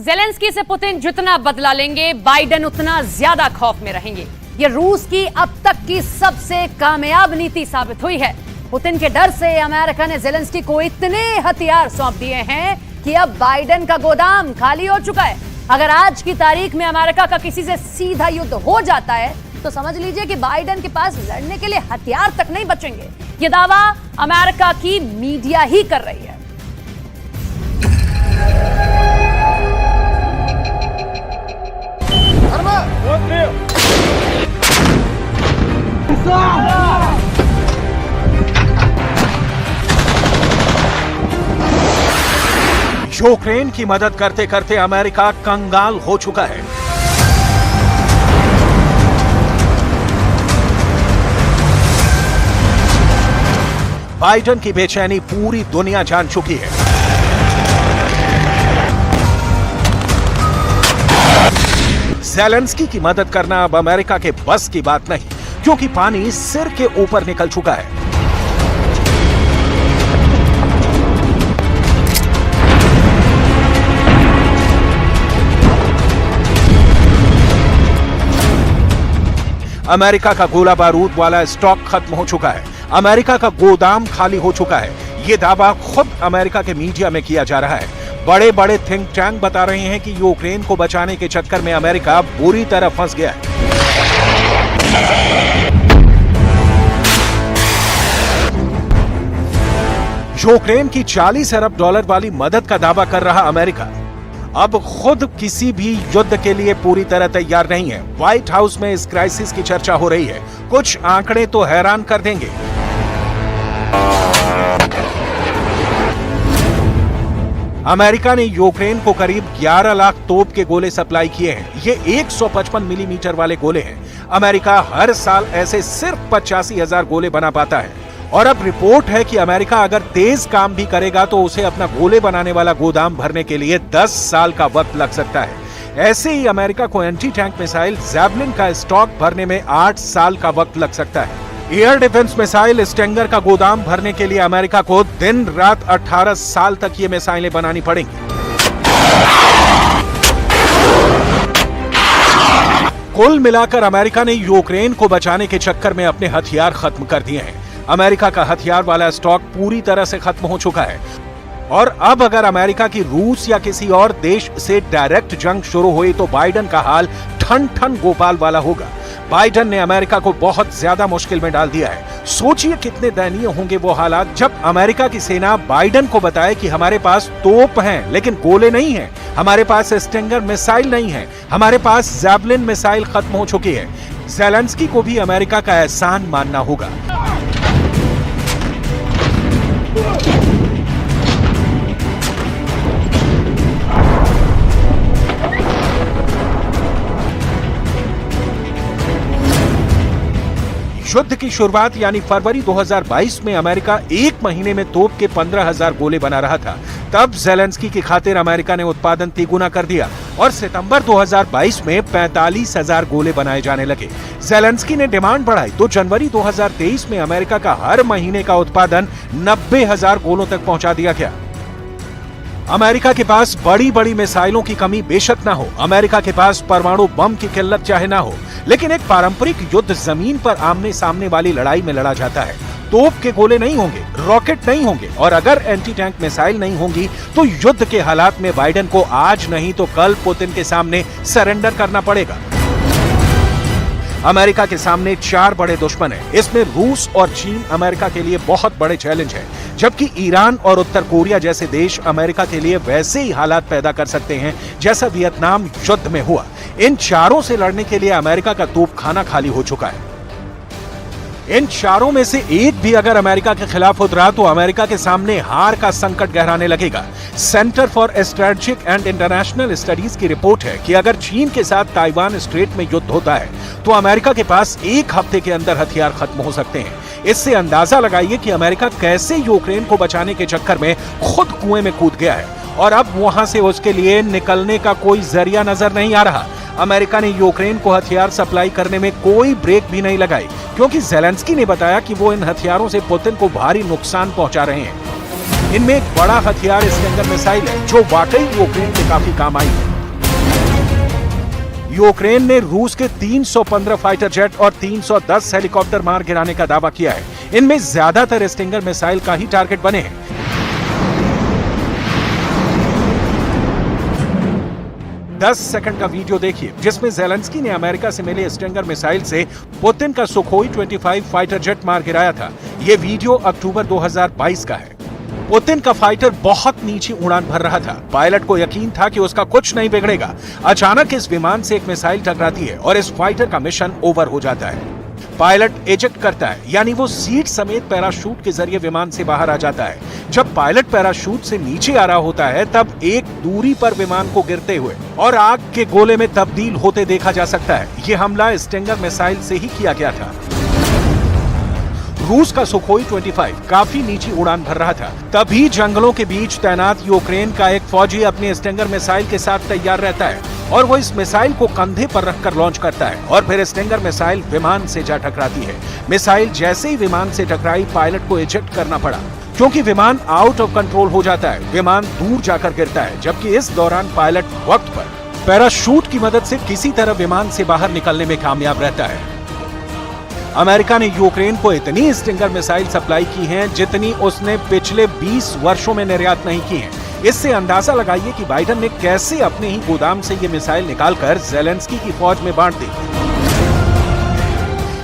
Zelensky से Putin जितना बदला लेंगे, बाइडेन उतना ज्यादा खौफ में रहेंगे। ये रूस की अब तक की सबसे कामयाब नीति साबित हुई है। पुतिन के डर से अमेरिका ने ज़ेलेंस्की को इतने हथियार सौंप दिए हैं कि अब बाइडेन का गोदाम खाली हो चुका है। अगर आज की तारीख में अमेरिका का किसी से सीधा युद्ध हो जाता है तो समझ लीजिए कि बाइडेन के पास लड़ने के लिए हथियार तक नहीं बचेंगे। ये दावा अमेरिका की मीडिया ही कर रही है। यूक्रेन की मदद करते करते अमेरिका कंगाल हो चुका है। बाइडेन की बेचैनी पूरी दुनिया जान चुकी है। ज़ेलेंस्की की मदद करना अब अमेरिका के बस की बात नहीं, क्योंकि पानी सिर के ऊपर निकल चुका है। अमेरिका का गोला बारूद वाला स्टॉक खत्म हो चुका है। अमेरिका का गोदाम खाली हो चुका है। यह दावा खुद अमेरिका के मीडिया में किया जा रहा है। बड़े बड़े थिंक टैंक बता रहे हैं कि यूक्रेन को बचाने के चक्कर में अमेरिका बुरी तरह फंस गया है। यूक्रेन की $40 अरब वाली मदद का दावा कर रहा अमेरिका अब खुद किसी भी युद्ध के लिए पूरी तरह तैयार नहीं है। व्हाइट हाउस में इस क्राइसिस की चर्चा हो रही है। कुछ आंकड़े तो हैरान कर देंगे। अमेरिका ने यूक्रेन को करीब 11 लाख तोप के गोले सप्लाई किए हैं। ये 155 मिलीमीटर वाले गोले हैं। अमेरिका हर साल ऐसे सिर्फ 85,000 गोले बना पाता है। और अब रिपोर्ट है कि अमेरिका अगर तेज काम भी करेगा तो उसे अपना गोले बनाने वाला गोदाम भरने के लिए 10 साल का वक्त लग सकता है। ऐसे ही अमेरिका को एंटी टैंक मिसाइल जैवलिन का स्टॉक भरने में 8 साल का वक्त लग सकता है। एयर डिफेंस मिसाइल स्टिंगर का गोदाम भरने के लिए अमेरिका को दिन रात 18 साल तक ये मिसाइलें बनानी पड़ेंगी। कुल मिलाकर अमेरिका ने यूक्रेन को बचाने के चक्कर में अपने हथियार खत्म कर दिए हैं। अमेरिका का हथियार वाला स्टॉक पूरी तरह से खत्म हो चुका है। और अब अगर अमेरिका की रूस या किसी और देश से डायरेक्ट जंग शुरू हुई तो बाइडेन का हाल ठन ठन गोपाल वाला होगा। बाइडेन ने अमेरिका को बहुत ज्यादा मुश्किल में डाल दिया है। सोचिए कितने दयनीय होंगे वो हालात जब अमेरिका की सेना बाइडेन को बताए कि हमारे पास तोप हैं लेकिन गोले नहीं हैं, हमारे पास स्टिंगर मिसाइल नहीं है, हमारे पास जैवलिन मिसाइल खत्म हो चुकी है। ज़ेलेंस्की को भी अमेरिका का एहसान मानना होगा। युद्ध की शुरुआत यानी फरवरी 2022 में अमेरिका एक महीने में तोप के 15,000 गोले बना रहा था। तब ज़ेलेंस्की की खातिर अमेरिका ने उत्पादन तिगुना कर दिया और सितंबर 2022 में 45,000 गोले बनाए जाने लगे। ज़ेलेंस्की ने डिमांड बढ़ाई तो जनवरी 2023 में अमेरिका का हर महीने का उत्पादन 90,000 गोलों तक पहुंचा दिया गया। अमेरिका के पास बड़ी बड़ी मिसाइलों की कमी बेशक ना हो, अमेरिका के पास परमाणु बम की किल्लत चाहे ना हो, लेकिन एक पारंपरिक युद्ध जमीन पर आमने सामने वाली लड़ाई में लड़ा जाता है। तोप के गोले नहीं होंगे, रॉकेट नहीं होंगे और अगर एंटी टैंक मिसाइल नहीं होंगी तो युद्ध के हालात में बाइडेन को आज नहीं तो कल पुतिन के सामने सरेंडर करना पड़ेगा। अमेरिका के सामने 4 बड़े दुश्मन हैं। इसमें रूस और चीन अमेरिका के लिए बहुत बड़े चैलेंज हैं, जबकि ईरान और उत्तर कोरिया जैसे देश अमेरिका के लिए वैसे ही हालात पैदा कर सकते हैं जैसा वियतनाम युद्ध में हुआ। इन चारों से लड़ने के लिए अमेरिका का तोपखाना खाली हो चुका है। इन चारों में से एक भी अगर अमेरिका के खिलाफ उतरा तो अमेरिका के सामने हार का संकट गहराने लगेगा। Centre for strategic and international studies की रिपोर्ट है कि अगर चीन के साथ ताइवान स्ट्रेट में युद्ध होता है तो अमेरिका के पास 1 हफ्ते के अंदर हथियार खत्म हो सकते हैं। इससे अंदाजा लगाइए कि अमेरिका कैसे यूक्रेन को बचाने के चक्कर में खुद कुएं में कूद गया है और अब वहां से उसके लिए निकलने का कोई जरिया नजर नहीं आ रहा। अमेरिका ने यूक्रेन को हथियार सप्लाई करने में कोई ब्रेक भी नहीं लगाई, क्योंकि ज़ेलेंस्की ने बताया कि वो इन हथियारों से पुतिन को भारी नुकसान पहुंचा रहे हैं। इनमें एक बड़ा हथियार स्टिंगर मिसाइल है, जो वाकई यूक्रेन के काफी काम आई है। यूक्रेन ने रूस के 315 फाइटर जेट और 310 हेलीकॉप्टर मार गिराने का दावा किया है। इनमें ज्यादातर स्टिंगर मिसाइल का ही टारगेट बने हैं। दस सेकंड का वीडियो देखिए जिसमें ज़ेलेंस्की ने अमेरिका से मिले स्टिंगर मिसाइल से पुतिन का सुखोई 25 फाइटर जेट मार गिराया था। यह वीडियो अक्टूबर 2022 का है। पुतिन का फाइटर बहुत नीची उड़ान भर रहा था। पायलट को यकीन था कि उसका कुछ नहीं बिगड़ेगा। अचानक इस विमान से एक मिसाइल टकराती है और इस फाइटर का मिशन ओवर हो जाता है। पायलट इजेक्ट करता है, यानी वो सीट समेत पैराशूट के जरिए विमान से बाहर आ जाता है। जब पायलट पैराशूट से नीचे आ रहा होता है तब एक दूरी पर विमान को गिरते हुए और आग के गोले में तब्दील होते देखा जा सकता है। ये हमला स्टिंगर मिसाइल से ही किया गया था। रूस का सुखोई 25 काफी नीची उड़ान भर रहा था। तभी जंगलों के बीच तैनात यूक्रेन का एक फौजी अपने स्टिंगर मिसाइल के साथ तैयार रहता है और वो इस मिसाइल को कंधे पर रखकर लॉन्च करता है और फिर स्टिंगर मिसाइल विमान से जा टकराती है। मिसाइल जैसे ही विमान से टकराई, पायलट को इजेक्ट करना पड़ा क्योंकि विमान आउट ऑफ कंट्रोल हो जाता है। विमान दूर जाकर गिरता है, जबकि इस दौरान पायलट वक्त पर पैराशूट की मदद से किसी तरह विमान से बाहर निकलने में कामयाब रहता है। अमेरिका ने यूक्रेन को इतनी स्टिंगर मिसाइल सप्लाई की हैं जितनी उसने पिछले 20 वर्षों में निर्यात नहीं की हैं। इससे अंदाजा लगाइए कि बाइडेन ने कैसे अपने ही गोदाम से ये मिसाइल निकालकर ज़ेलेंस्की की फौज में बांट दी।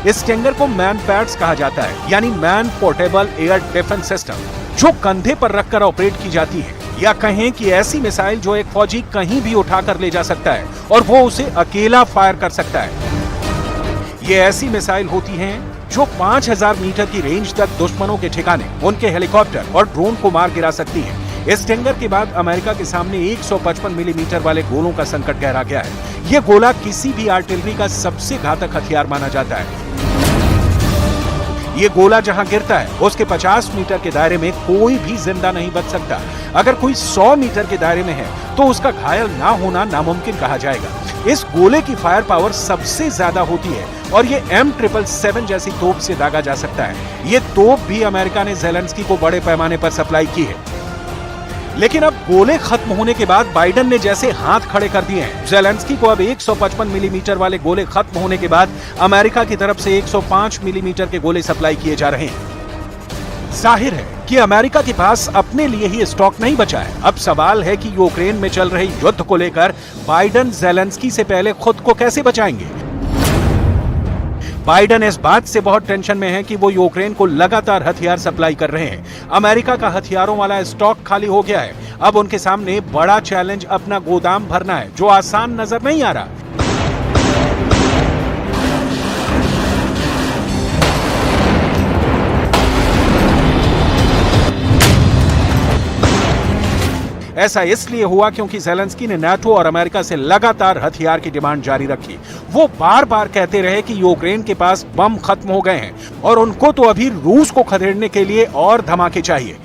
इस स्टिंगर को मैन पैड्स कहा जाता है, यानी man portable air defence system, जो कंधे पर रखकर ऑपरेट की जाती है, या कहें कि ऐसी मिसाइल जो एक फौजी कहीं भी उठाकर ले जा सकता है और वो उसे अकेला फायर कर सकता है। ये ऐसी मिसाइल होती हैं जो 5000 मीटर की रेंज तक दुश्मनों के ठिकाने, उनके हेलीकॉप्टर और ड्रोन को मार गिरा सकती हैं। इस स्टिंगर के बाद अमेरिका के सामने 155 मिलीमीटर वाले गोलों का संकट गहरा गया है। यह गोला किसी भी आर्टिलरी का सबसे घातक हथियार माना जाता है। ये गोला जहां गिरता है उसके 50 मीटर के दायरे में कोई भी जिंदा नहीं बच सकता। अगर कोई 100 मीटर के दायरे में है तो उसका घायल ना होना नामुमकिन कहा जाएगा। इस गोले की फायर पावर सबसे ज्यादा होती है और ये M777 जैसी तोप से दागा जा सकता है। ये तोप भी अमेरिका ने ज़ेलेंस्की को बड़े पैमाने पर सप्लाई की है। लेकिन अब गोले खत्म होने के बाद बाइडेन ने जैसे हाथ खड़े कर दिए हैं। ज़ेलेंस्की को अब 155 मिलीमीटर वाले गोले खत्म होने के बाद अमेरिका की तरफ से 105 मिलीमीटर के गोले सप्लाई किए जा रहे हैं। जाहिर है कि अमेरिका के पास अपने लिए ही स्टॉक नहीं बचा है। अब सवाल है कि यूक्रेन में चल रहे युद्ध को लेकर बाइडेन ज़ेलेंस्की से पहले खुद को कैसे बचाएंगे। बाइडेन इस बात से बहुत टेंशन में है कि वो यूक्रेन को लगातार हथियार सप्लाई कर रहे हैं। अमेरिका का हथियारों वाला स्टॉक खाली हो गया है। अब उनके सामने बड़ा चैलेंज अपना गोदाम भरना है, जो आसान नजर नहीं आ रहा। ऐसा इसलिए हुआ क्योंकि ज़ेलेंस्की ने नाटो और अमेरिका से लगातार हथियार की डिमांड जारी रखी। वो बार बार कहते रहे कि यूक्रेन के पास बम खत्म हो गए हैं और उनको तो अभी रूस को खदेड़ने के लिए और धमाके चाहिए।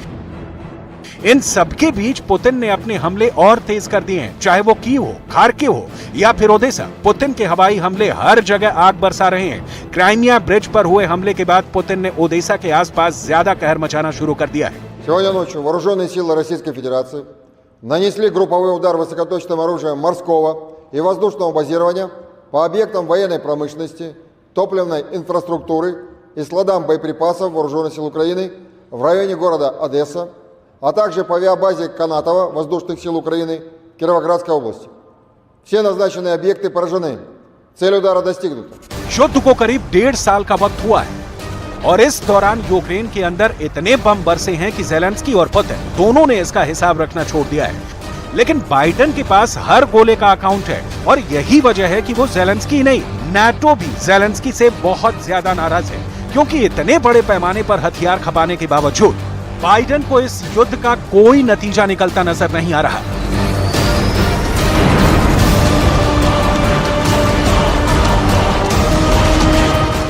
इन सबके बीच पुतिन ने अपने हमले और तेज कर दिए हैं, चाहे वो कीव हो, खार्किव हो या फिर ओदेसा। पुतिन के हवाई हमले हर जगह आग बरसा रहे हैं। क्राइमिया ब्रिज पर हुए हमले के बाद पुतिन ने ओदेसा के आसपास ज्यादा कहर मचाना शुरू कर दिया है। нанесли групповой удар высокоточным оружием морского и воздушного базирования по объектам военной промышленности, топливной инфраструктуры и складам боеприпасов Вооруженных сил Украины в районе города Одесса, а также по авиабазе Канатова Воздушных сил Украины Кировоградской области. Все назначенные объекты поражены. Цель удара достигнута. युद्ध को करीब 1.5 साल का वक्त हुआ है और इस दौरान यूक्रेन के अंदर इतने बम बरसे हैं कि ज़ेलेंस्की और पुतिन दोनों ने इसका हिसाब रखना छोड़ दिया है। लेकिन बाइडेन के पास हर गोले का अकाउंट है और यही वजह है कि वो ज़ेलेंस्की नहीं, नाटो भी ज़ेलेंस्की से बहुत ज्यादा नाराज है, क्योंकि इतने बड़े पैमाने पर हथियार खपाने के बावजूद बाइडेन को इस युद्ध का कोई नतीजा निकलता नजर नहीं आ रहा।